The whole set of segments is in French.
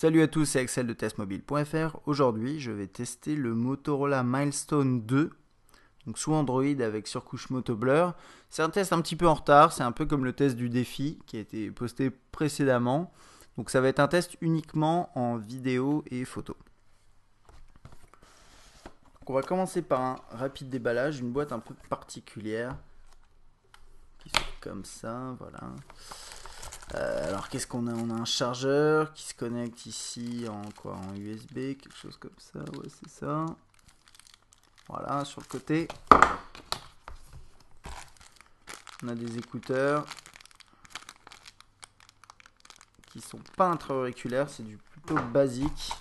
Salut à tous, c'est Axel de testmobile.fr. Aujourd'hui, je vais tester le Motorola Milestone 2, donc sous Android avec surcouche Moto Blur. C'est un test un petit peu en retard, c'est un peu comme le test du défi qui a été posté précédemment. Donc ça va être un test uniquement en vidéo et photo. Donc on va commencer par un rapide déballage, une boîte un peu particulière qui fait comme ça, voilà. Alors qu'est-ce qu'on a? On a un chargeur qui se connecte ici en quoi? En USB, quelque chose comme ça, ouais c'est ça. Voilà, sur le côté. On a des écouteurs qui sont pas intra-auriculaires, c'est du plutôt basique.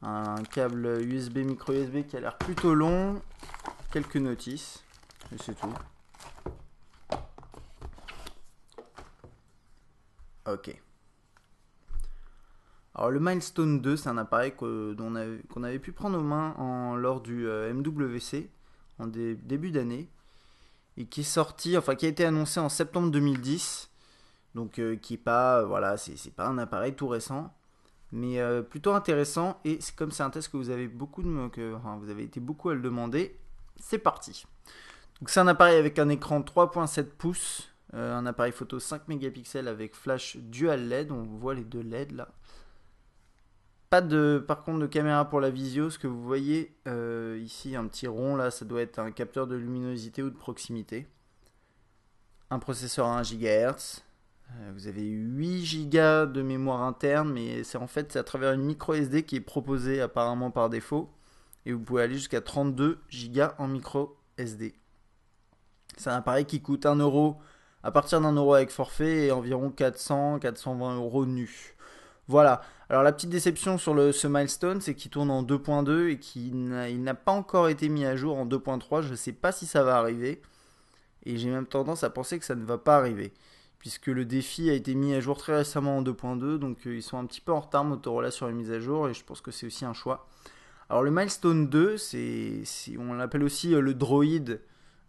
Un câble USB, micro USB qui a l'air plutôt long. Quelques notices, et c'est tout. Ok. Alors le Milestone 2, c'est un appareil qu'on avait pu prendre aux mains lors du MWC en début d'année et qui est sorti, enfin qui a été annoncé en septembre 2010. Donc qui est pas, voilà, c'est pas un appareil tout récent, mais plutôt intéressant. Et comme c'est un test que vous avez vous avez été beaucoup à le demander, c'est parti. Donc c'est un appareil avec un écran 3.7 pouces, un appareil photo 5 mégapixels avec flash dual LED. On voit les deux LED là. Pas par contre de caméra pour la visio. Ce que vous voyez ici, un petit rond là, ça doit être un capteur de luminosité ou de proximité. Un processeur à 1 GHz. Vous avez 8 Go de mémoire interne, mais c'est à travers une micro SD qui est proposée apparemment par défaut. Et vous pouvez aller jusqu'à 32 Go en micro SD. C'est un appareil qui coûte 1 euro à partir d'un euro avec forfait et environ 400-420 euros nus. Voilà. Alors la petite déception sur ce Milestone, c'est qu'il tourne en 2.2 et qu'il n'a pas encore été mis à jour en 2.3. Je ne sais pas si ça va arriver. Et j'ai même tendance à penser que ça ne va pas arriver. Puisque le défi a été mis à jour très récemment en 2.2. Donc ils sont un petit peu en retard Motorola sur les mises à jour. Et je pense que c'est aussi un choix. Alors le Milestone 2, on l'appelle aussi le Droid.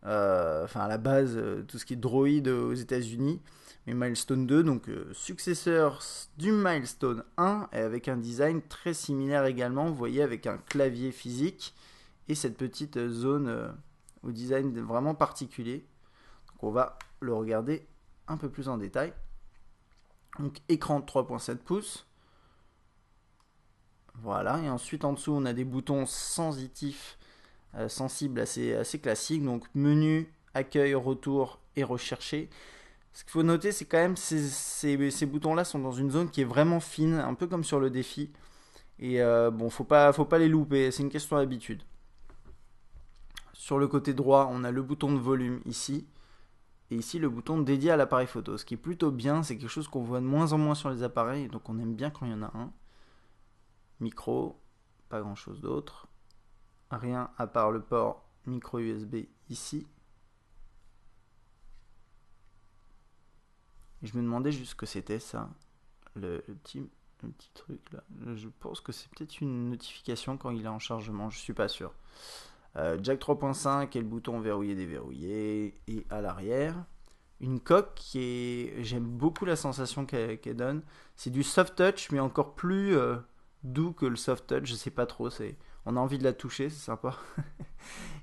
À la base, tout ce qui est Droid aux États-Unis. Mais Milestone 2, donc successeur du Milestone 1, et avec un design très similaire également, vous voyez, avec un clavier physique et cette petite zone au design vraiment particulier. Donc on va le regarder un peu plus en détail. Donc écran de 3.7 pouces. Voilà, et ensuite en dessous on a des boutons sensitifs, sensibles assez classiques. Donc menu, accueil, retour et rechercher. Ce qu'il faut noter, c'est quand même ces boutons-là sont dans une zone qui est vraiment fine, un peu comme sur le défi. Et bon, faut pas les louper, c'est une question d'habitude. Sur le côté droit, on a le bouton de volume ici. Et ici, le bouton dédié à l'appareil photo. Ce qui est plutôt bien, c'est quelque chose qu'on voit de moins en moins sur les appareils. Donc on aime bien quand il y en a un. Micro, pas grand-chose d'autre. Rien à part le port micro USB ici. Et je me demandais juste ce que c'était ça, le petit truc là. Je pense que c'est peut-être une notification quand il est en chargement, je suis pas sûr. Jack 3.5 et le bouton verrouiller déverrouiller. Et à l'arrière, une coque j'aime beaucoup la sensation qu'elle donne. C'est du soft touch mais encore plus doux que le soft touch, je sais pas trop. On a envie de la toucher, c'est sympa.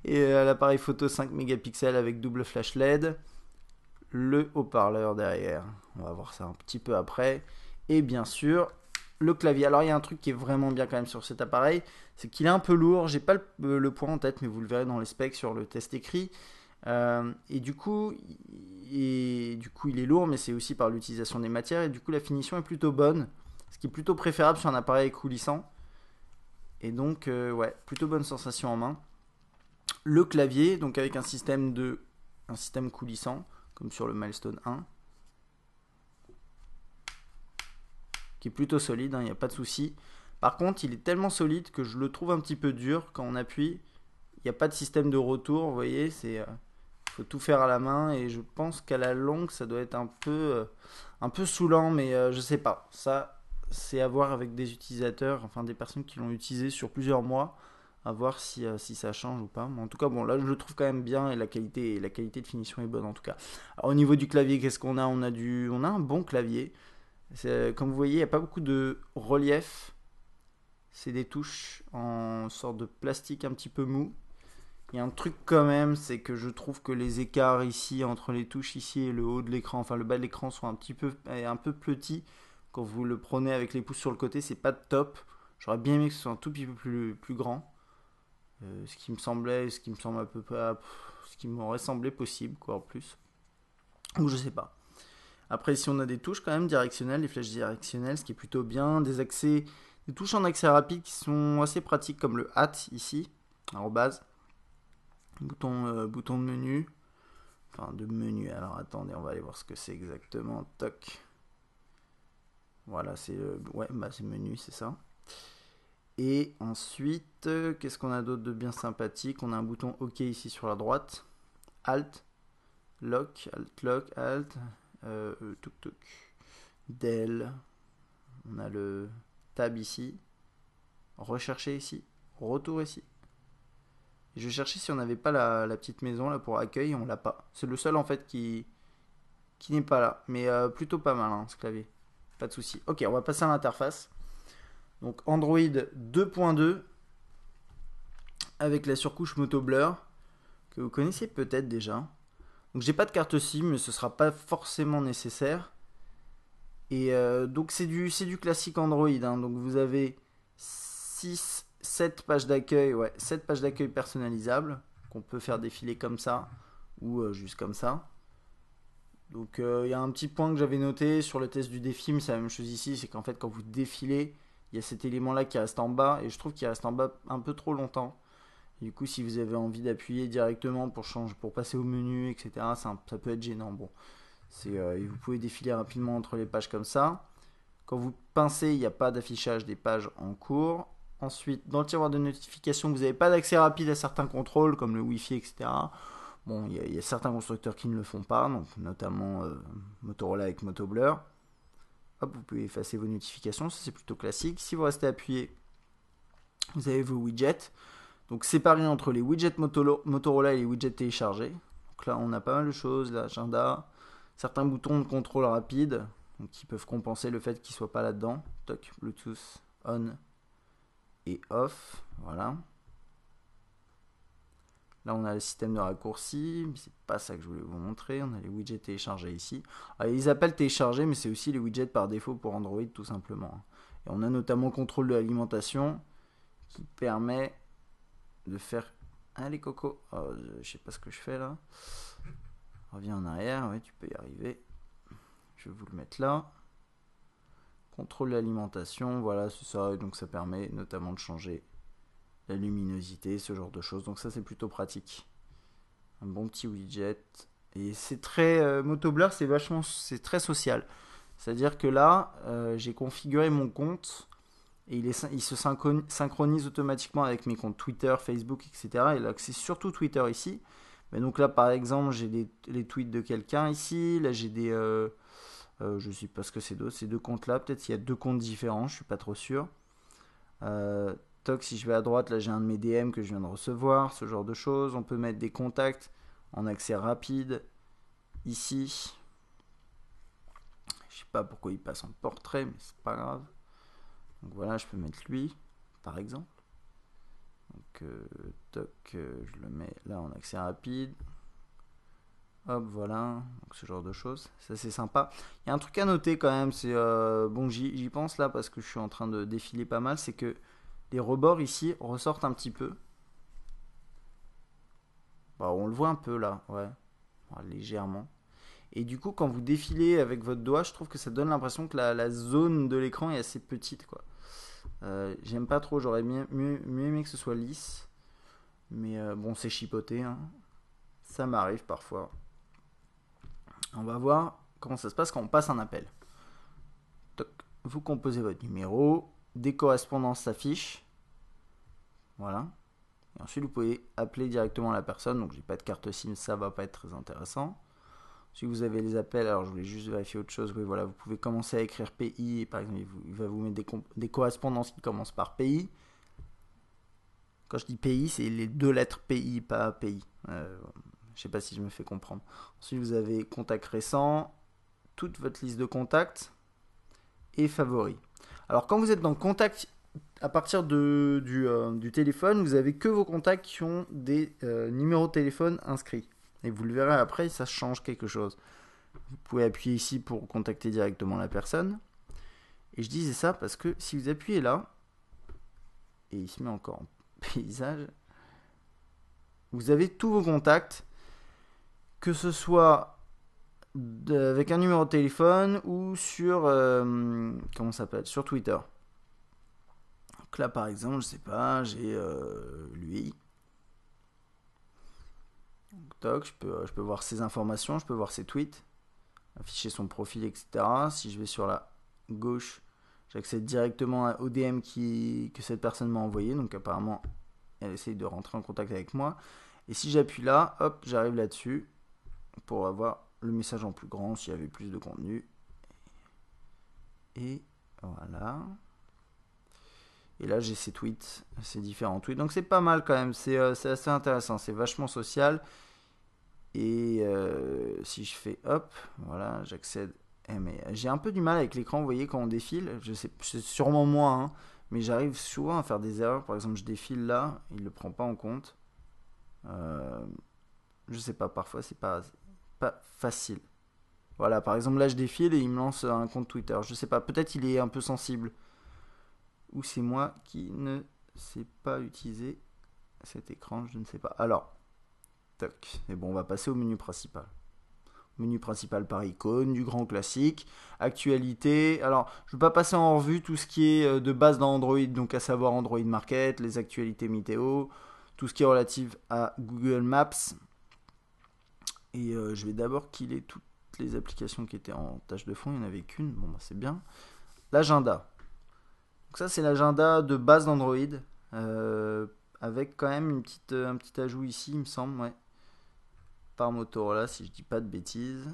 Et l'appareil photo 5 mégapixels avec double flash LED. Le haut-parleur derrière, on va voir ça un petit peu après, et bien sûr le clavier. Alors il y a un truc qui est vraiment bien quand même sur cet appareil, c'est qu'il est un peu lourd, j'ai pas le poids en tête mais vous le verrez dans les specs sur le test écrit, et du coup il est lourd, mais c'est aussi par l'utilisation des matières, et du coup la finition est plutôt bonne, ce qui est plutôt préférable sur un appareil coulissant, et donc ouais, plutôt bonne sensation en main. Le clavier, donc avec un système coulissant comme sur le Milestone 1, qui est plutôt solide, il n'y a pas de souci. Par contre, il est tellement solide que je le trouve un petit peu dur quand on appuie. Il n'y a pas de système de retour, vous voyez, faut tout faire à la main, et je pense qu'à la longue, ça doit être un peu saoulant, mais je sais pas. Ça, c'est à voir avec des utilisateurs, enfin des personnes qui l'ont utilisé sur plusieurs mois, à voir si ça change ou pas. Mais en tout cas, bon, là je le trouve quand même bien, et la qualité de finition est bonne en tout cas. Alors, au niveau du clavier, qu'est-ce qu'on a? On a un bon clavier. Comme vous voyez, il n'y a pas beaucoup de relief. C'est des touches en sorte de plastique un petit peu mou. Il y a un truc quand même, c'est que je trouve que les écarts ici entre les touches ici et le haut de l'écran, enfin le bas de l'écran sont un peu petits. Quand vous le prenez avec les pouces sur le côté, c'est pas top. J'aurais bien aimé que ce soit un tout petit peu plus grand. Ce qui me semblait, ce qui me semble un peu pas, ce qui m'aurait semblé possible quoi en plus. Ou je sais pas. Après ici on a des touches quand même directionnelles, des flèches directionnelles, ce qui est plutôt bien. Des touches en accès rapide qui sont assez pratiques comme le hat ici, arrobase. Bouton de menu. Enfin, de menu. Alors, attendez, on va aller voir ce que c'est exactement. Toc. Voilà, c'est c'est menu, c'est ça. Et ensuite, qu'est-ce qu'on a d'autre de bien sympathique? On a un bouton OK ici sur la droite. Alt. Lock. Alt, lock, alt. Tuk tuk. Del. On a le tab ici. Rechercher ici. Retour ici. Je cherchais si on n'avait pas la petite maison là pour accueil, on l'a pas. C'est le seul en fait qui n'est pas là. Mais plutôt pas mal hein, ce clavier. Pas de souci. Ok, on va passer à l'interface. Donc Android 2.2 avec la surcouche Moto Blur que vous connaissez peut-être déjà. Donc j'ai pas de carte SIM, mais ce sera pas forcément nécessaire. Et donc c'est du classique Android. Hein. Donc vous avez 7 pages d'accueil, 7 pages d'accueil personnalisables qu'on peut faire défiler comme ça ou juste comme ça. Donc il y a un petit point que j'avais noté sur le test du défi, mais c'est la même chose ici, c'est qu'en fait quand vous défilez, il y a cet élément là qui reste en bas et je trouve qu'il reste en bas un peu trop longtemps. Du coup, si vous avez envie d'appuyer directement pour passer au menu, etc., ça peut être gênant. Bon, vous pouvez défiler rapidement entre les pages comme ça. Quand vous pincez, il n'y a pas d'affichage des pages en cours. Ensuite, dans le tiroir de notification, vous n'avez pas d'accès rapide à certains contrôles, comme le Wi-Fi, etc. Bon, il y a certains constructeurs qui ne le font pas, donc notamment Motorola avec Moto Blur. Hop, vous pouvez effacer vos notifications, ça c'est plutôt classique. Si vous restez appuyé, vous avez vos widgets. Donc séparés entre les widgets Motorola et les widgets téléchargés. Donc là, on a pas mal de choses, l'agenda, certains boutons de contrôle rapide, donc qui peuvent compenser le fait qu'ils ne soient pas là-dedans. Toc, Bluetooth on et off, voilà. Là, on a le système de raccourci, mais c'est pas ça que je voulais vous montrer. On a les widgets téléchargés ici. Alors, ils appellent télécharger, mais c'est aussi les widgets par défaut pour Android, tout simplement. Et on a notamment contrôle de l'alimentation qui permet de faire. Allez, Coco. Oh, je sais pas ce que je fais là. Reviens en arrière, oui, tu peux y arriver. Je vais vous le mettre là. Contrôle de l'alimentation, voilà, c'est ça. Donc ça permet notamment de changer la luminosité, ce genre de choses. Donc ça c'est plutôt pratique. Un bon petit widget. Et c'est très Moto Blur, c'est très social. C'est-à-dire que là, j'ai configuré mon compte et il se synchronise automatiquement avec mes comptes Twitter, Facebook, etc. Et là, c'est surtout Twitter ici. Mais donc là, par exemple, j'ai les tweets de quelqu'un ici. Là, j'ai je sais pas ce que c'est d'autre. Ces deux comptes-là, peut-être qu'il y a deux comptes différents, je suis pas trop sûr. Toc, si je vais à droite, là j'ai un de mes DM que je viens de recevoir, ce genre de choses. On peut mettre des contacts en accès rapide ici. Je sais pas pourquoi il passe en portrait, mais c'est pas grave. Donc voilà, je peux mettre lui, par exemple. Donc toc, je le mets là en accès rapide. Hop, voilà, donc ce genre de choses, ça c'est sympa. Il y a un truc à noter quand même, c'est bon, j'y pense là parce que je suis en train de défiler pas mal, c'est que les rebords ici ressortent un petit peu. Bah, on le voit un peu là, ouais, légèrement. Et du coup, quand vous défilez avec votre doigt, je trouve que ça donne l'impression que la zone de l'écran est assez petite, quoi. J'aime pas trop, j'aurais mieux aimé que ce soit lisse. Mais bon, c'est chipoté, hein. Ça m'arrive parfois. On va voir comment ça se passe quand on passe un appel. Toc. Vous composez votre numéro, des correspondances s'affichent. Voilà. Et ensuite, vous pouvez appeler directement la personne. Donc, j'ai pas de carte SIM, ça va pas être très intéressant. Si vous avez les appels, alors je voulais juste vérifier autre chose. Oui, voilà, vous pouvez commencer à écrire pays. Par exemple, il va vous mettre des correspondances qui commencent par pays. Quand je dis pays, c'est les deux lettres pays, pas pays. Je sais pas si je me fais comprendre. Ensuite, vous avez contact récent, toute votre liste de contacts. et favoris. Alors quand vous êtes dans contact à partir du téléphone, vous avez que vos contacts qui ont des numéros de téléphone inscrits. Et vous le verrez après, ça change quelque chose. Vous pouvez appuyer ici pour contacter directement la personne. Et je disais ça parce que si vous appuyez là, et il se met encore en paysage, vous avez tous vos contacts, que ce soit avec un numéro de téléphone ou sur comment ça s'appelle, sur Twitter. Donc là par exemple, je sais pas, j'ai lui. Donc, je peux voir ses informations, je peux voir ses tweets, afficher son profil, etc. Si je vais sur la gauche, j'accède directement au DM que cette personne m'a envoyé. Donc apparemment, elle essaye de rentrer en contact avec moi. Et si j'appuie là, hop, j'arrive là-dessus pour avoir le message en plus grand s'il y avait plus de contenu. Et voilà. Et là, j'ai ces tweets, ces différents tweets. Donc c'est pas mal quand même, c'est assez intéressant, c'est vachement social. Et si je fais hop, voilà, j'accède. Mais j'ai un peu du mal avec l'écran, vous voyez, quand on défile. Je sais, c'est sûrement moi, hein, mais j'arrive souvent à faire des erreurs. Par exemple, je défile là, il ne le prend pas en compte. Je sais pas, parfois c'est pas facile. Voilà, par exemple, là je défile et il me lance un compte Twitter. Je sais pas, peut-être il est un peu sensible. Ou c'est moi qui ne sais pas utiliser cet écran, je ne sais pas. Alors, toc. Et bon, on va passer au menu principal. Menu principal par icône, du grand classique, actualité. Alors, je ne vais pas passer en revue tout ce qui est de base dans Android, donc à savoir Android Market, les actualités météo, tout ce qui est relatif à Google Maps. Et je vais d'abord killer toutes les applications qui étaient en tâche de fond. Il n'y en avait qu'une, bon, bah, c'est bien. L'agenda. Donc ça, c'est l'agenda de base d'Android, avec quand même un petit ajout ici, il me semble, ouais. Par Motorola, si je dis pas de bêtises.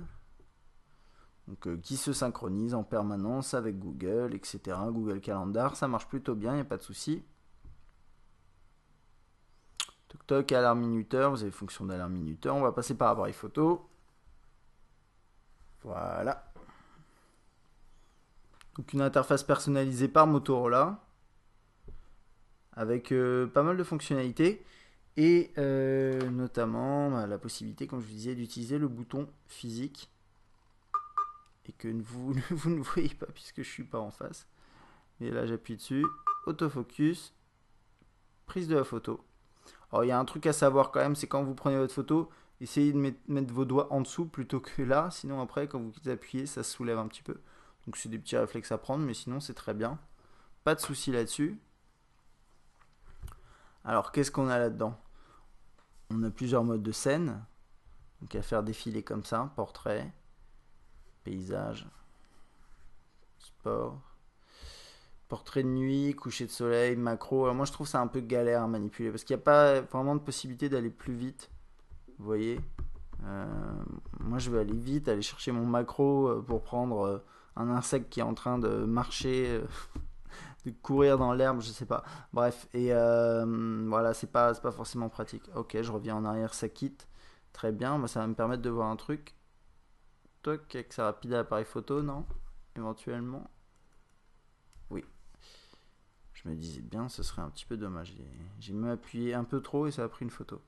Donc, qui se synchronise en permanence avec Google, etc. Google Calendar, ça marche plutôt bien, il n'y a pas de souci. Toc toc, alarme minuteur, vous avez fonction d'alarme minuteur. On va passer par appareil photo. Voilà. Donc une interface personnalisée par Motorola, avec pas mal de fonctionnalités. Et notamment la possibilité, comme je vous disais, d'utiliser le bouton physique. Et que vous ne voyez pas puisque je ne suis pas en face. Et là j'appuie dessus. Autofocus. Prise de la photo. Alors il y a un truc à savoir quand même, c'est quand vous prenez votre photo, essayez de mettre vos doigts en dessous plutôt que là. Sinon après quand vous appuyez, ça se soulève un petit peu. Donc c'est des petits réflexes à prendre, mais sinon c'est très bien. Pas de souci là-dessus. Alors qu'est-ce qu'on a là-dedans? On a plusieurs modes de scène. Donc à faire défiler comme ça, portrait, paysage, sport, portrait de nuit, coucher de soleil, macro. Alors moi je trouve ça un peu galère à manipuler parce qu'il n'y a pas vraiment de possibilité d'aller plus vite. Vous voyez, moi je vais aller vite, aller chercher mon macro pour prendre un insecte qui est en train de marcher, de courir dans l'herbe, je sais pas. Bref, et voilà, c'est pas forcément pratique. Ok, je reviens en arrière, ça quitte. Très bien, moi, ça va me permettre de voir un truc. Toc, avec sa rapide à l'appareil photo, non? Éventuellement. Oui. Je me disais bien, ce serait un petit peu dommage. J'ai même appuyé un peu trop et ça a pris une photo.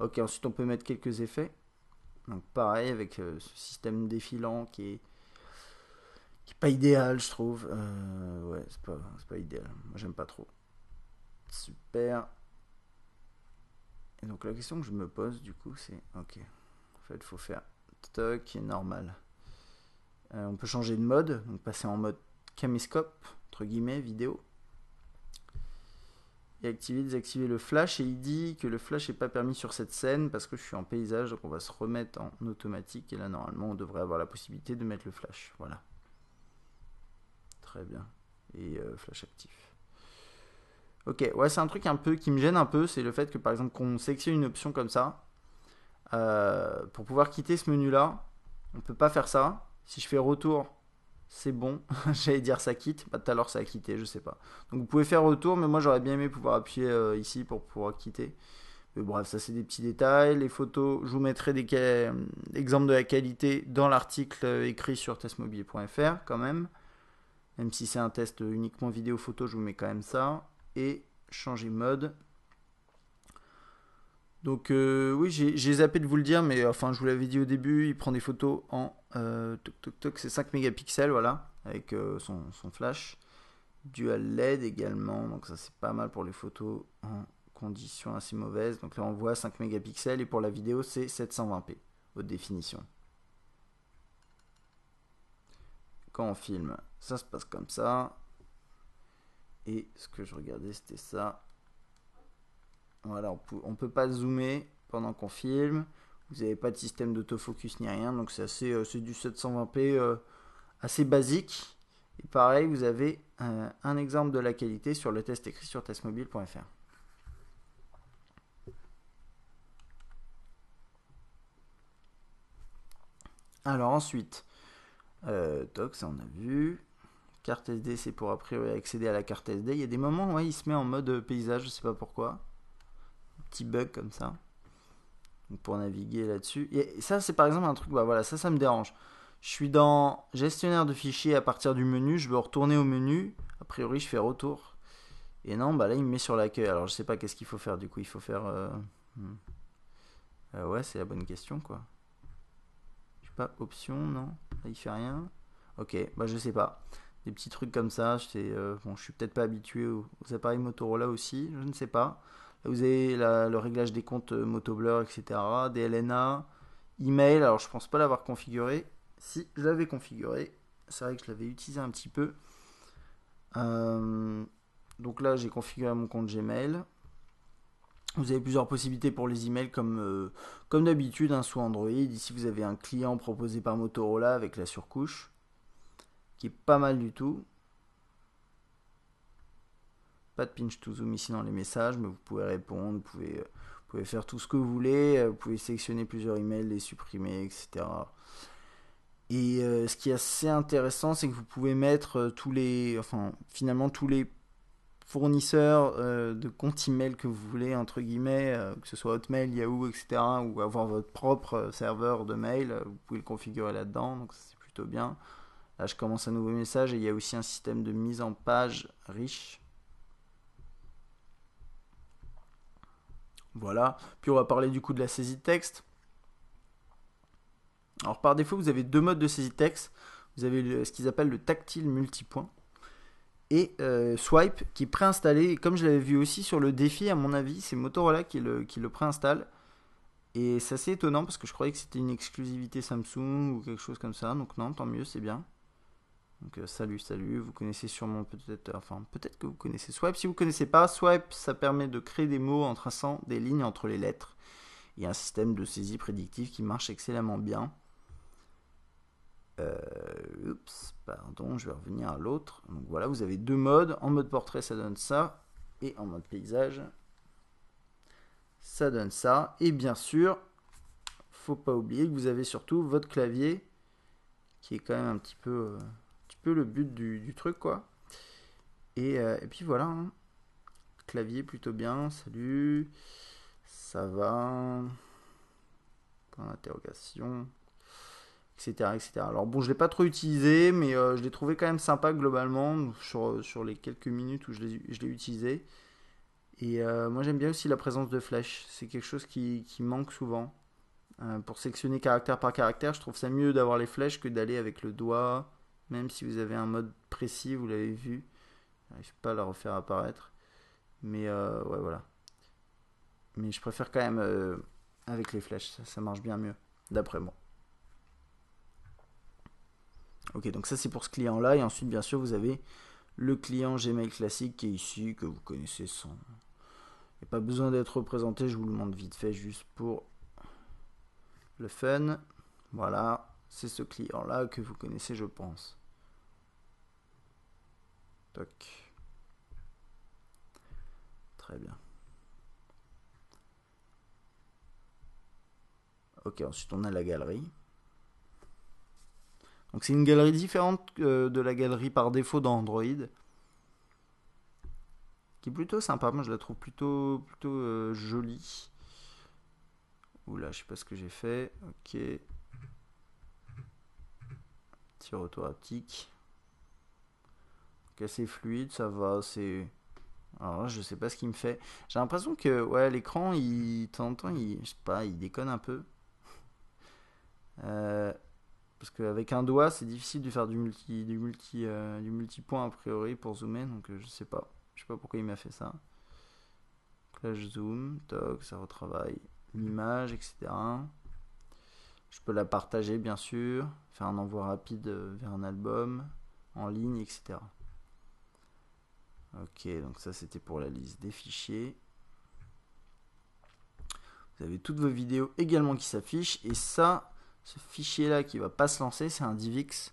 Ok, ensuite on peut mettre quelques effets. Donc pareil, avec ce système défilant qui est pas idéal, je trouve. Ouais, c'est pas idéal. Moi, j'aime pas trop. Super. Et donc, la question que je me pose, du coup, c'est ok. En fait, il faut faire toc qui est normal. On peut changer de mode, donc passer en mode caméscope, entre guillemets, vidéo. Et désactiver le flash. Et il dit que le flash n'est pas permis sur cette scène parce que je suis en paysage, donc on va se remettre en automatique. Et là, normalement, on devrait avoir la possibilité de mettre le flash. Voilà. Très bien. Et flash actif. Ok, ouais, c'est un truc un peu qui me gêne un peu, c'est le fait que par exemple qu'on sélectionne une option comme ça, pour pouvoir quitter ce menu là, on peut pas faire ça. Si je fais retour, c'est bon. J'allais dire ça quitte, bah tout à l'heure ça a quitté, je sais pas. Donc vous pouvez faire retour, mais moi j'aurais bien aimé pouvoir appuyer ici pour pouvoir quitter. Mais bref, ça c'est des petits détails. Les photos, je vous mettrai des exemples de la qualité dans l'article écrit sur testmobile.fr quand même. Même si c'est un test uniquement vidéo photo, je vous mets quand même ça. Et changer mode. Donc oui, j'ai zappé de vous le dire, mais enfin je vous l'avais dit au début, il prend des photos en c'est 5 mégapixels, voilà, avec son flash. Dual LED également, donc ça c'est pas mal pour les photos en conditions assez mauvaises. Donc là on voit 5 mégapixels et pour la vidéo c'est 720p, haute définition. Quand on filme, ça se passe comme ça. Et ce que je regardais c'était ça. Voilà, on peut pas zoomer pendant qu'on filme. Vous n'avez pas de système d'autofocus ni rien, donc c'est du 720p assez basique. Et pareil, vous avez un exemple de la qualité sur le test écrit sur testmobile.fr. Alors ensuite, toc, ça on a vu. Carte SD, c'est pour a priori accéder à la carte SD. Il y a des moments où il se met en mode paysage, je sais pas pourquoi. Un petit bug comme ça. Donc pour naviguer là-dessus. Et ça, c'est par exemple un truc, bah voilà, ça me dérange. Je suis dans gestionnaire de fichiers à partir du menu, je veux retourner au menu. A priori, je fais retour. Et non, bah là, il me met sur l'accueil. Alors, je sais pas qu'est-ce qu'il faut faire du coup. Il faut faire. Ouais, c'est la bonne question quoi. Je sais pas, option, non. Là, il fait rien. Ok, bah je sais pas. Des petits trucs comme ça. Bon, je suis peut-être pas habitué aux appareils Motorola aussi, je ne sais pas. Là, vous avez le réglage des comptes Motoblur, etc. DLNA, email. Alors, je pense pas l'avoir configuré. Si, je l'avais configuré. C'est vrai que je l'avais utilisé un petit peu. Donc là, j'ai configuré mon compte Gmail. Vous avez plusieurs possibilités pour les emails comme d'habitude sous Android. Ici, vous avez un client proposé par Motorola avec la surcouche qui est pas mal du tout. Pas de pinch to zoom ici dans les messages, mais vous pouvez répondre, vous pouvez faire tout ce que vous voulez, vous pouvez sélectionner plusieurs emails, les supprimer, etc. Et ce qui est assez intéressant, c'est que vous pouvez mettre finalement tous les fournisseurs de comptes email que vous voulez, entre guillemets, que ce soit Hotmail, Yahoo, etc., ou avoir votre propre serveur de mail, vous pouvez le configurer là-dedans, donc c'est plutôt bien. Là, je commence un nouveau message et il y a aussi un système de mise en page riche. Voilà. Puis on va parler du coup de la saisie de texte. Alors par défaut, vous avez deux modes de saisie de texte. Vous avez ce qu'ils appellent le tactile multipoint et Swipe qui est préinstallé. Et comme je l'avais vu aussi sur le défi, à mon avis, c'est Motorola qui le préinstalle. Et c'est assez étonnant parce que je croyais que c'était une exclusivité Samsung ou quelque chose comme ça. Donc non, tant mieux, c'est bien. Donc salut, vous connaissez sûrement peut-être que vous connaissez Swipe. Si vous ne connaissez pas, Swipe, ça permet de créer des mots en traçant des lignes entre les lettres. Il y a un système de saisie prédictive qui marche excellemment bien. Pardon, je vais revenir à l'autre. Donc voilà, vous avez deux modes. En mode portrait, ça donne ça. Et en mode paysage, ça donne ça. Et bien sûr, faut pas oublier que vous avez surtout votre clavier, qui est quand même un petit peu le but du truc, quoi. Et puis voilà, hein. Clavier plutôt bien. Salut, ça va. Point d'interrogation. Etc., etc. Alors bon, je l'ai pas trop utilisé, mais je l'ai trouvé quand même sympa globalement sur les quelques minutes où je l'ai utilisé. Et moi j'aime bien aussi la présence de flèches. C'est quelque chose qui manque souvent. Pour sectionner caractère par caractère, je trouve ça mieux d'avoir les flèches que d'aller avec le doigt. Même si vous avez un mode précis, vous l'avez vu. Je n'arrive pas à la refaire apparaître. Mais ouais, voilà. Mais je préfère quand même avec les flèches. Ça marche bien mieux, d'après moi. Ok, donc ça c'est pour ce client-là. Et ensuite, bien sûr, vous avez le client Gmail classique qui est ici, que vous connaissez sans. Il n'y a pas besoin d'être représenté, je vous le montre vite fait juste pour le fun. Voilà, c'est ce client-là que vous connaissez, je pense. Toc. Très bien. Ok, ensuite on a la galerie. Donc c'est une galerie différente de la galerie par défaut dans Android, qui est plutôt sympa. Moi je la trouve plutôt jolie. Oula, je sais pas ce que j'ai fait. Ok. Petit retour haptique. assez fluide, ça va, c'est... Alors là, je sais pas ce qu'il me fait. J'ai l'impression que ouais, l'écran, de temps en temps, je sais pas, il déconne un peu. Euh, Parce qu'avec un doigt, c'est difficile de faire du multipoint a priori pour zoomer, donc je sais pas. Je sais pas pourquoi il m'a fait ça. Donc là, je zoome, toc, ça retravaille l'image, etc. Je peux la partager, bien sûr, faire un envoi rapide vers un album, en ligne, etc. Ok, donc ça c'était pour la liste des fichiers. Vous avez toutes vos vidéos également qui s'affichent. Et ça, ce fichier là qui va pas se lancer, c'est un DivX.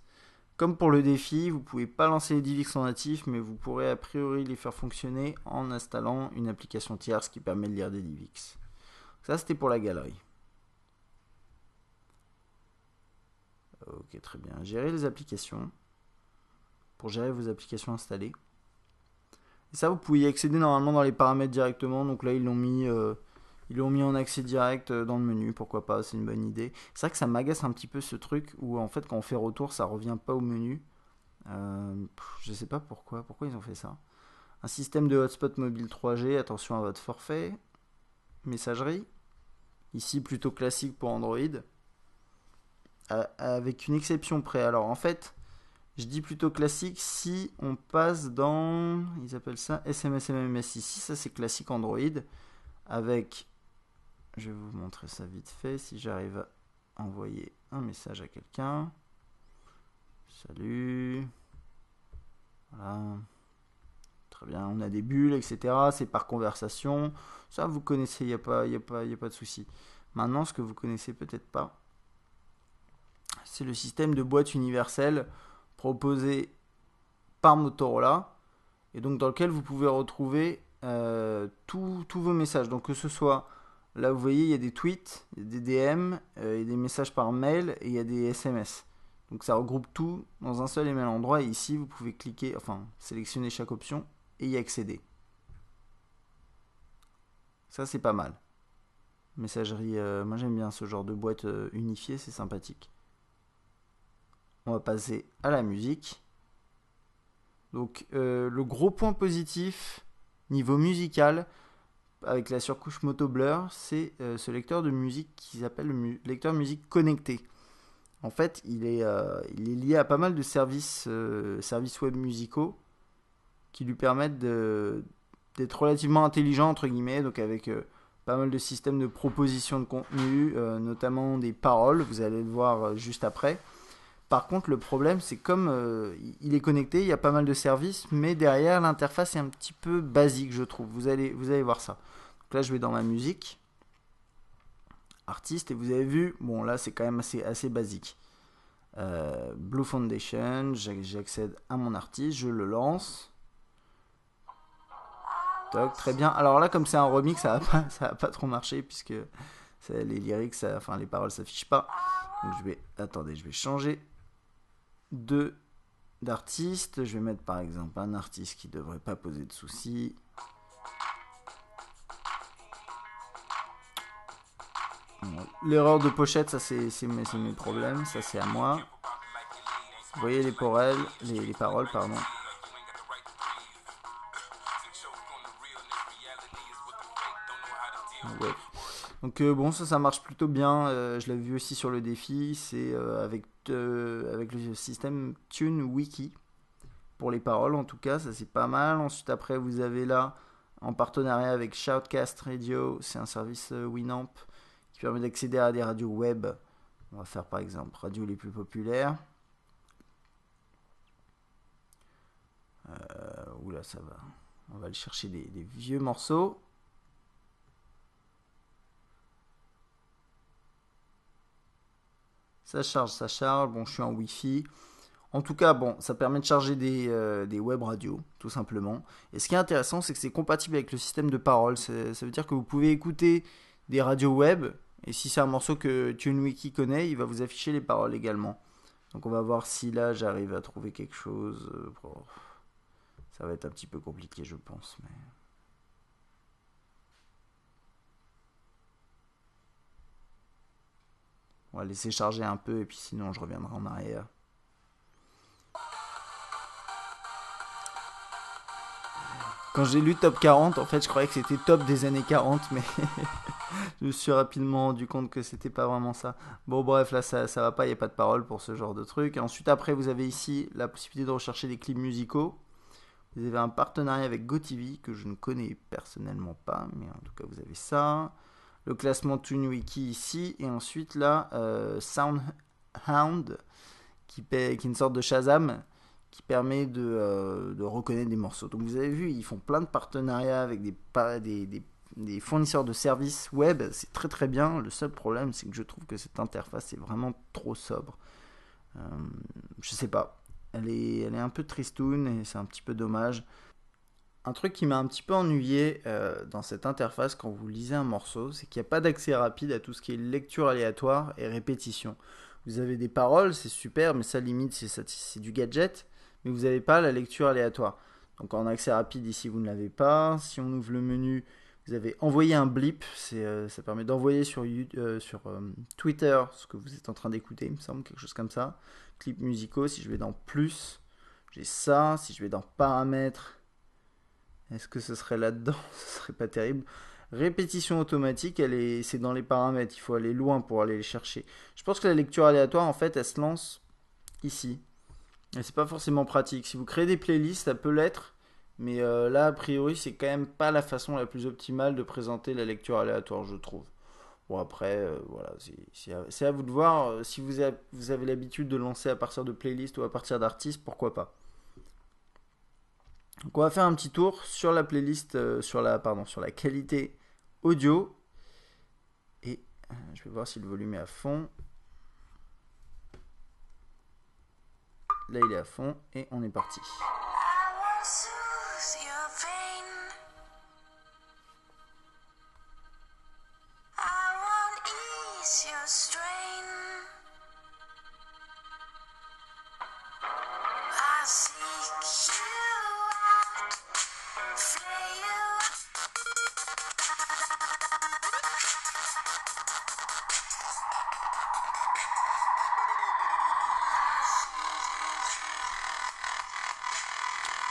Comme pour le défi, vous pouvez pas lancer les DivX en natif, mais vous pourrez a priori les faire fonctionner en installant une application tierce qui permet de lire des DivX. Ça c'était pour la galerie. Ok, très bien. Gérer les applications. Pour gérer vos applications installées. Et ça, vous pouvez y accéder normalement dans les paramètres directement. Donc là, ils l'ont mis en accès direct dans le menu. Pourquoi pas, c'est une bonne idée. C'est vrai que ça m'agace un petit peu ce truc où en fait, quand on fait retour, ça revient pas au menu. Je sais pas pourquoi. Pourquoi ils ont fait ça. Un système de hotspot mobile 3G. Attention à votre forfait. Messagerie. Ici, plutôt classique pour Android. Avec une exception près. Alors en fait, je dis plutôt classique si on passe dans, ils appellent ça SMS MMS ici, ça c'est classique Android, avec, je vais vous montrer ça vite fait, si j'arrive à envoyer un message à quelqu'un. Salut. Voilà. Très bien, on a des bulles, etc. C'est par conversation. Ça vous connaissez, il n'y a pas de souci. Maintenant, ce que vous connaissez peut-être pas, c'est le système de boîte universelle proposé par Motorola et donc dans lequel vous pouvez retrouver tous vos messages. Donc que ce soit, là vous voyez, il y a des tweets, il y a des DM, il y a des messages par mail et il y a des SMS. Donc ça regroupe tout dans un seul et même endroit et ici vous pouvez cliquer, enfin sélectionner chaque option et y accéder. Ça c'est pas mal. Messagerie, moi j'aime bien ce genre de boîte unifiée, c'est sympathique. On va passer à la musique. Donc le gros point positif niveau musical avec la surcouche Moto Blur, c'est ce lecteur de musique qui s'appelle le lecteur musique connecté. En fait, il est lié à pas mal de services web musicaux qui lui permettent d'être relativement intelligent entre guillemets, donc avec pas mal de systèmes de proposition de contenu, notamment des paroles, vous allez le voir juste après. Par contre, le problème, c'est comme il est connecté, il y a pas mal de services, mais derrière, l'interface est un petit peu basique, je trouve. Vous allez voir ça. Donc là, je vais dans ma musique, artiste, et vous avez vu, bon là, c'est quand même assez basique. Blue Foundation, j'accède à mon artiste, je le lance. Toc, très bien. Alors là, comme c'est un remix, ça va pas trop marcher, puisque les lyrics, enfin les paroles s'affichent pas. Donc je vais changer d'artiste. Je vais mettre par exemple un artiste qui devrait pas poser de soucis. L'erreur de pochette, ça c'est mes problèmes, ça c'est à moi. Vous voyez les paroles, pardon. Ouais. Donc bon, ça marche plutôt bien. Je l'avais vu aussi sur le défi. C'est avec le système TuneWiki pour les paroles en tout cas, ça c'est pas mal. Ensuite après vous avez là en partenariat avec Shoutcast Radio, c'est un service Winamp qui permet d'accéder à des radios web. On va faire par exemple radios les plus populaires. Oula, ça va. On va aller chercher des vieux morceaux. Ça charge. Bon, je suis en Wi-Fi. En tout cas, bon, ça permet de charger des web radios, tout simplement. Et ce qui est intéressant, c'est que c'est compatible avec le système de parole. Ça veut dire que vous pouvez écouter des radios web, et si c'est un morceau que TuneWiki connaît, il va vous afficher les paroles également. Donc on va voir si là j'arrive à trouver quelque chose. Ça va être un petit peu compliqué, je pense. Mais... on va laisser charger un peu, et puis sinon je reviendrai en arrière. Quand j'ai lu top 40, en fait, je croyais que c'était top des années 40, mais je me suis rapidement rendu compte que c'était pas vraiment ça. Bon, bref, là, ça va pas, il n'y a pas de parole pour ce genre de truc. Et ensuite, après, vous avez ici la possibilité de rechercher des clips musicaux. Vous avez un partenariat avec GoTV que je ne connais personnellement pas, mais en tout cas, vous avez ça. Le classement TuneWiki ici. Et ensuite, là, SoundHound, qui est une sorte de Shazam qui permet de reconnaître des morceaux. Donc vous avez vu, ils font plein de partenariats avec des fournisseurs de services web. C'est très très bien. Le seul problème, c'est que je trouve que cette interface est vraiment trop sobre. Je sais pas. Elle est un peu tristoune et c'est un petit peu dommage. Un truc qui m'a un petit peu ennuyé dans cette interface quand vous lisez un morceau, c'est qu'il n'y a pas d'accès rapide à tout ce qui est lecture aléatoire et répétition. Vous avez des paroles, c'est super, mais ça limite, c'est du gadget, mais vous n'avez pas la lecture aléatoire. Donc en accès rapide, ici, vous ne l'avez pas. Si on ouvre le menu, vous avez envoyé un blip, ça permet d'envoyer sur Twitter ce que vous êtes en train d'écouter, il me semble, quelque chose comme ça. Clips musicaux, si je vais dans plus, j'ai ça. Si je vais dans paramètres, est-ce que ce serait là-dedans? Ce serait pas terrible. Répétition automatique, c'est dans les paramètres. Il faut aller loin pour aller les chercher. Je pense que la lecture aléatoire, en fait, elle se lance ici. Et c'est pas forcément pratique. Si vous créez des playlists, ça peut l'être. Mais là, a priori, c'est quand même pas la façon la plus optimale de présenter la lecture aléatoire, je trouve. Bon, après, voilà, c'est à vous de voir. Si vous avez l'habitude de lancer à partir de playlists ou à partir d'artistes, pourquoi pas. Donc on va faire un petit tour sur la playlist, sur la qualité audio. Et je vais voir si le volume est à fond. Là il est à fond et on est parti.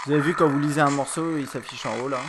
Vous avez vu quand vous lisez un morceau, il s'affiche en haut là.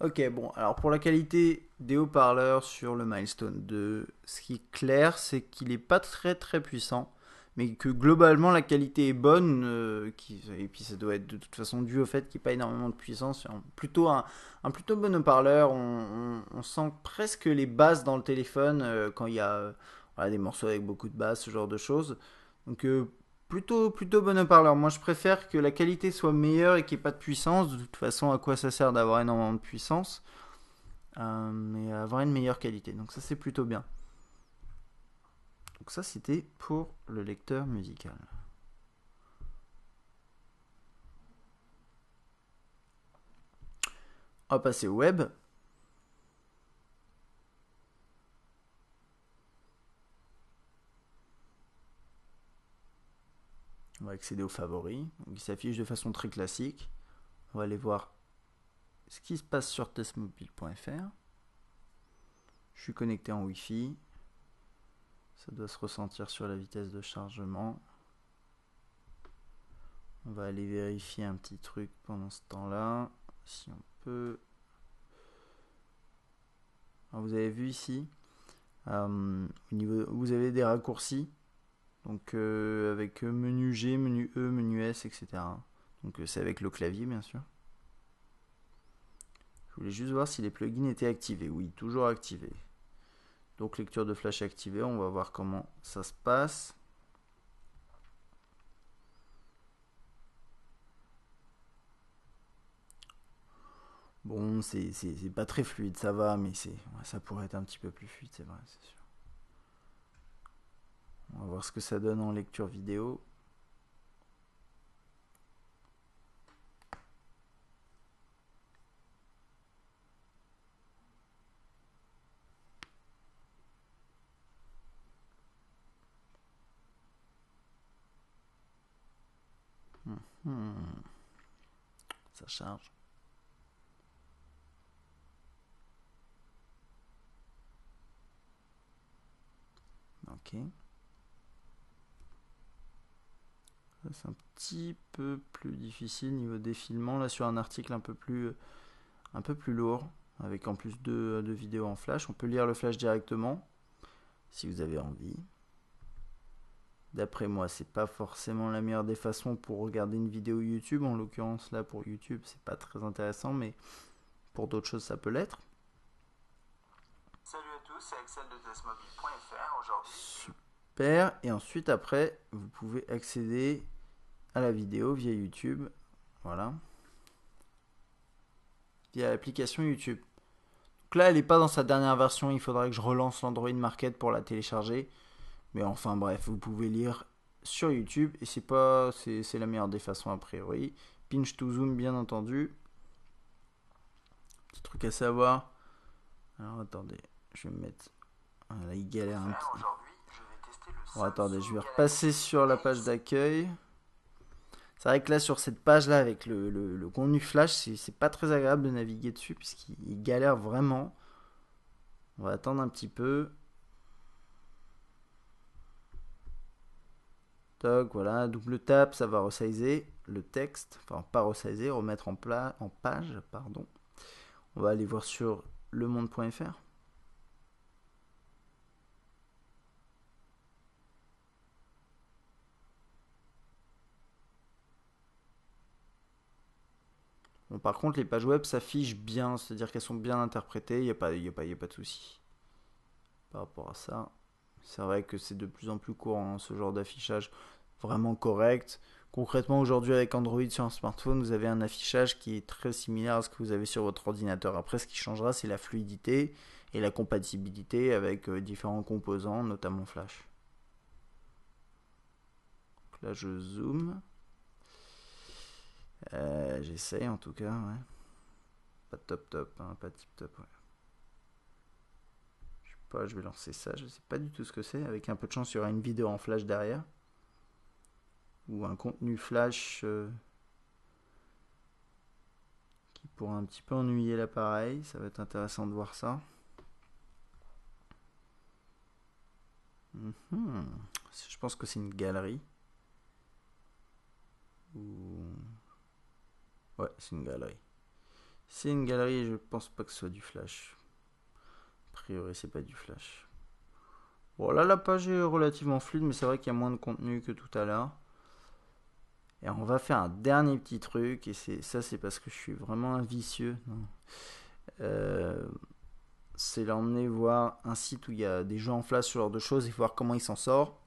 Ok, bon, alors pour la qualité des haut-parleurs sur le Milestone 2, ce qui est clair, c'est qu'il n'est pas très très puissant, mais que globalement la qualité est bonne, et puis ça doit être de toute façon dû au fait qu'il n'y ait pas énormément de puissance. Plutôt un plutôt bon haut-parleur, on sent presque les basses dans le téléphone quand il y a voilà, des morceaux avec beaucoup de basses, ce genre de choses. Donc plutôt bon haut-parleur. Moi, je préfère que la qualité soit meilleure et qu'il n'y ait pas de puissance. De toute façon, à quoi ça sert d'avoir énormément de puissance, mais avoir une meilleure qualité. Donc ça, c'est plutôt bien. Donc ça, c'était pour le lecteur musical. On va passer au web. On va accéder aux favoris. Donc, il s'affiche de façon très classique. On va aller voir ce qui se passe sur testmobile.fr. Je suis connecté en Wi-Fi. Ça doit se ressentir sur la vitesse de chargement. On va aller vérifier un petit truc pendant ce temps-là, si on peut. Alors vous avez vu ici, au niveau, vous avez des raccourcis, donc avec menu G, menu E, menu S, etc. Donc c'est avec le clavier bien sûr. Je voulais juste voir si les plugins étaient activés. Oui, toujours activés. Donc lecture de flash activée, on va voir comment ça se passe. Bon, c'est pas très fluide, ça va, mais ça pourrait être un petit peu plus fluide, c'est vrai, c'est sûr. On va voir ce que ça donne en lecture vidéo. Ça charge. Ok. C'est un petit peu plus difficile niveau défilement là sur un article un peu plus lourd avec en plus de vidéos en flash. On peut lire le flash directement si vous avez envie. D'après moi, c'est pas forcément la meilleure des façons pour regarder une vidéo YouTube. En l'occurrence là pour YouTube, c'est pas très intéressant, mais pour d'autres choses ça peut l'être. Salut à tous, c'est Axel de testmobile.fr. Aujourd'hui, super. Et ensuite après, vous pouvez accéder à la vidéo via YouTube. Voilà. Via l'application YouTube. Donc là, elle n'est pas dans sa dernière version. Il faudrait que je relance l'Android Market pour la télécharger. Mais enfin bref, vous pouvez lire sur YouTube et c'est la meilleure des façons a priori. Pinch to zoom bien entendu. Petit truc à savoir. Alors attendez, je vais me mettre. Là il galère un petit. aujourd'hui, je vais tester le Bon attendez, je vais Samsung repasser sur la page d'accueil. C'est vrai que là sur cette page là avec le contenu flash, c'est pas très agréable de naviguer dessus puisqu'il galère vraiment. On va attendre un petit peu. Toc, voilà, double tap, ça va resizer le texte, enfin pas resizer, remettre en page, pardon. On va aller voir sur lemonde.fr. Bon, par contre, les pages web s'affichent bien, c'est-à-dire qu'elles sont bien interprétées, il n'y a pas de souci par rapport à ça. C'est vrai que c'est de plus en plus courant, ce genre d'affichage vraiment correct. Concrètement, aujourd'hui, avec Android sur un smartphone, vous avez un affichage qui est très similaire à ce que vous avez sur votre ordinateur. Après, ce qui changera, c'est la fluidité et la compatibilité avec différents composants, notamment Flash. Donc là, je zoome. J'essaye en tout cas, ouais. Pas top, hein, pas tip top, ouais. Je sais pas, je vais lancer ça, je sais pas du tout ce que c'est. Avec un peu de chance, il y aura une vidéo en flash derrière. Ou un contenu flash qui pourra un petit peu ennuyer l'appareil. Ça va être intéressant de voir ça. Je pense que c'est une galerie. Ouais, c'est une galerie. C'est une galerie et je pense pas que ce soit du flash. A priori, c'est pas du flash. Bon, là, la page est relativement fluide, mais c'est vrai qu'il y a moins de contenu que tout à l'heure. Et on va faire un dernier petit truc, et c'est parce que je suis vraiment un vicieux. C'est l'emmener voir un site où il y a des jeux en flash, ce genre de choses, et voir comment il s'en sort.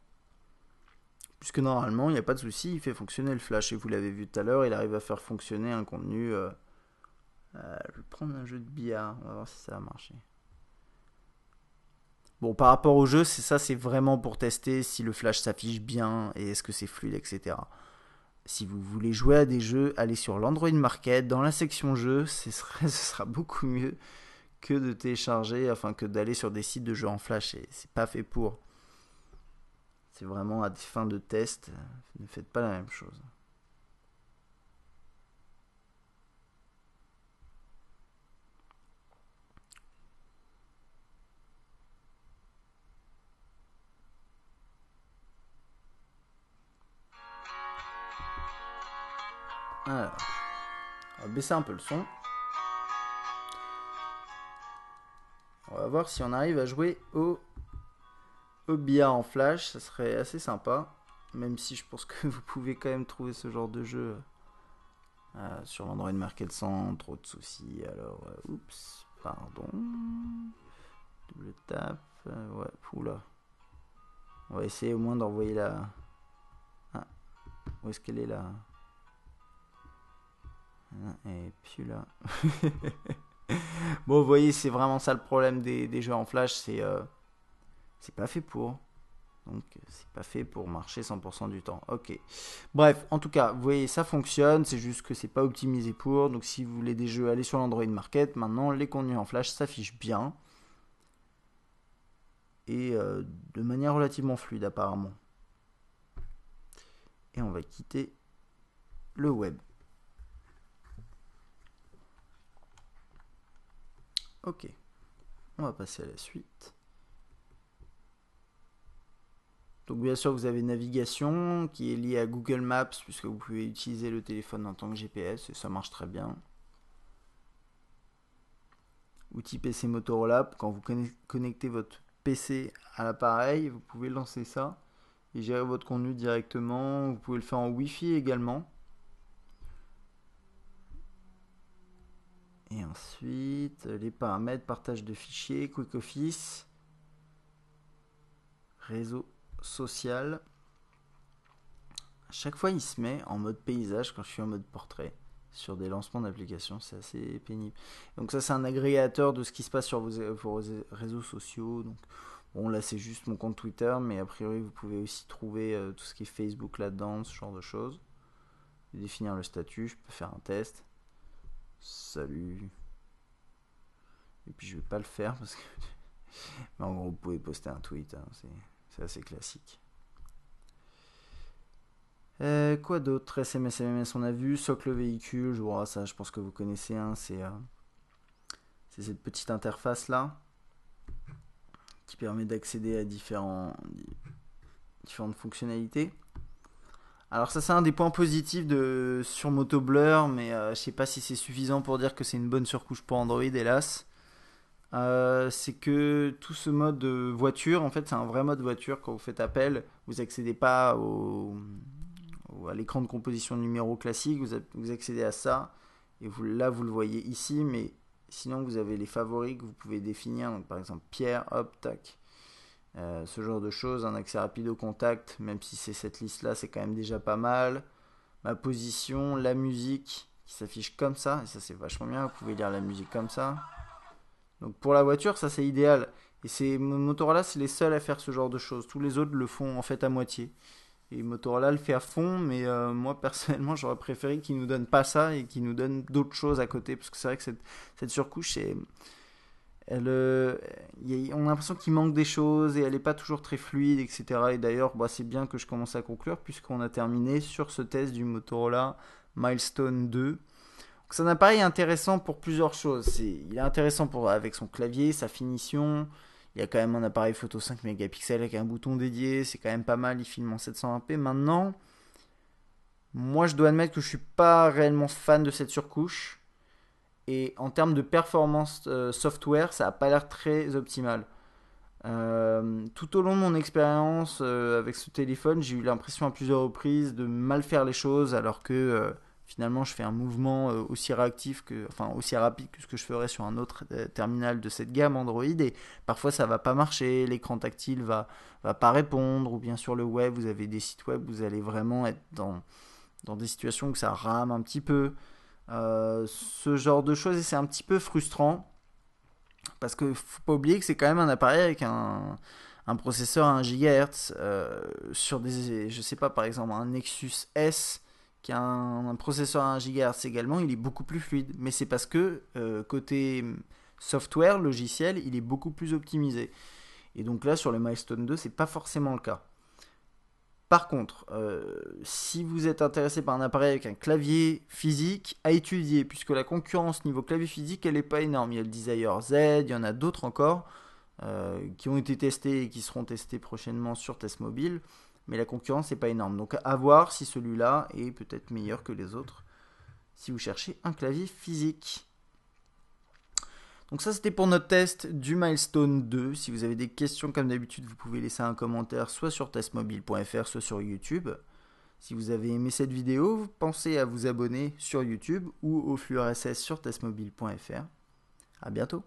Puisque normalement, il n'y a pas de souci, il fait fonctionner le flash. Et vous l'avez vu tout à l'heure, il arrive à faire fonctionner un contenu. Je vais prendre un jeu de billard, on va voir si ça va marcher. Bon, par rapport au jeu, c'est vraiment pour tester si le flash s'affiche bien et est-ce que c'est fluide, etc. Si vous voulez jouer à des jeux, allez sur l'Android Market, dans la section jeux, ce sera beaucoup mieux que de télécharger, enfin que d'aller sur des sites de jeux en flash. Et c'est pas fait pour. C'est vraiment à des fins de test. Ne faites pas la même chose. Alors, on va baisser un peu le son. On va voir si on arrive à jouer au billard en flash. Ça serait assez sympa. Même si je pense que vous pouvez quand même trouver ce genre de jeu sur l'Android Market sans trop de soucis. Alors, oups, pardon. Double tap. Ouais, oula. On va essayer au moins d'envoyer la... Ah, où est-ce qu'elle est là? Et puis là. Bon, vous voyez, c'est vraiment ça le problème des jeux en flash. C'est pas fait pour. Donc, c'est pas fait pour marcher 100% du temps. Ok. Bref, en tout cas, vous voyez, ça fonctionne. C'est juste que c'est pas optimisé pour. Donc, si vous voulez des jeux, allez sur l'Android Market. Maintenant, les contenus en flash s'affichent bien. Et de manière relativement fluide, apparemment. Et on va quitter le web. Ok. On va passer à la suite. Donc bien sûr vous avez navigation qui est liée à Google Maps puisque vous pouvez utiliser le téléphone en tant que GPS et ça marche très bien. Outil PC Motorola, quand vous connectez votre PC à l'appareil, vous pouvez lancer ça et gérer votre contenu directement. Vous pouvez le faire en Wi-Fi également. Et ensuite, les paramètres, partage de fichiers, Quick Office, réseau social. À chaque fois, il se met en mode paysage quand je suis en mode portrait sur des lancements d'applications. C'est assez pénible. Donc ça, c'est un agrégateur de ce qui se passe sur vos réseaux sociaux. Donc bon, là, c'est juste mon compte Twitter, mais a priori, vous pouvez aussi trouver tout ce qui est Facebook là-dedans, ce genre de choses. Définir le statut, je peux faire un test. Salut. Et puis je vais pas le faire parce que... Mais en gros, vous pouvez poster un tweet, hein, c'est assez classique. Quoi d'autre? SMS, MMS, on a vu. Socle véhicule, ça je pense que vous connaissez, hein, c'est cette petite interface là qui permet d'accéder à différentes fonctionnalités. Alors ça c'est un des points positifs sur Motoblur, mais je sais pas si c'est suffisant pour dire que c'est une bonne surcouche pour Android, hélas. C'est que tout ce mode voiture, en fait c'est un vrai mode voiture. Quand vous faites appel, vous accédez pas à l'écran de composition numéro classique, vous accédez à ça, et là vous le voyez ici, mais sinon vous avez les favoris que vous pouvez définir, donc par exemple Pierre, hop, tac. Ce genre de choses, un accès rapide au contact, même si c'est cette liste là, c'est quand même déjà pas mal. Ma position, la musique qui s'affiche comme ça, et ça c'est vachement bien, vous pouvez lire la musique comme ça. Donc pour la voiture, ça c'est idéal. Et Motorola, c'est les seuls à faire ce genre de choses. Tous les autres le font en fait à moitié. Et Motorola le fait à fond, mais moi personnellement, j'aurais préféré qu'ils nous donnent pas ça et qu'ils nous donnent d'autres choses à côté, parce que c'est vrai que cette surcouche, on a l'impression qu'il manque des choses et elle n'est pas toujours très fluide, etc. Et d'ailleurs, c'est bien que je commence à conclure puisqu'on a terminé sur ce test du Motorola Milestone 2. Donc, c'est un appareil intéressant pour plusieurs choses. Il est intéressant avec son clavier, sa finition. Il y a quand même un appareil photo 5 mégapixels avec un bouton dédié. C'est quand même pas mal, il filme en 720p. Maintenant, moi je dois admettre que je suis pas réellement fan de cette surcouche. Et en termes de performance software, ça n'a pas l'air très optimal. Tout au long de mon expérience avec ce téléphone, j'ai eu l'impression à plusieurs reprises de mal faire les choses, alors que finalement je fais un mouvement aussi aussi rapide que ce que je ferais sur un autre terminal de cette gamme Android, et parfois ça va pas marcher, l'écran tactile va pas répondre, ou bien sur le web, vous avez des sites web, vous allez vraiment être dans des situations où ça rame un petit peu. Ce genre de choses, et c'est un petit peu frustrant parce que faut pas oublier que c'est quand même un appareil avec un processeur à 1 GHz sur je sais pas, par exemple un Nexus S qui a un processeur à 1 GHz également, il est beaucoup plus fluide, mais c'est parce que côté software, logiciel, il est beaucoup plus optimisé, et donc là sur le Milestone 2 c'est pas forcément le cas. Par contre, si vous êtes intéressé par un appareil avec un clavier physique, à étudier, puisque la concurrence niveau clavier physique, elle n'est pas énorme. Il y a le Desire Z, il y en a d'autres encore qui ont été testés et qui seront testés prochainement sur Test Mobile, mais la concurrence n'est pas énorme. Donc à voir si celui-là est peut-être meilleur que les autres. si vous cherchez un clavier physique. Donc ça c'était pour notre test du Milestone 2. Si vous avez des questions comme d'habitude, vous pouvez laisser un commentaire soit sur testmobile.fr, soit sur YouTube. Si vous avez aimé cette vidéo, pensez à vous abonner sur YouTube ou au flux RSS sur testmobile.fr. À bientôt.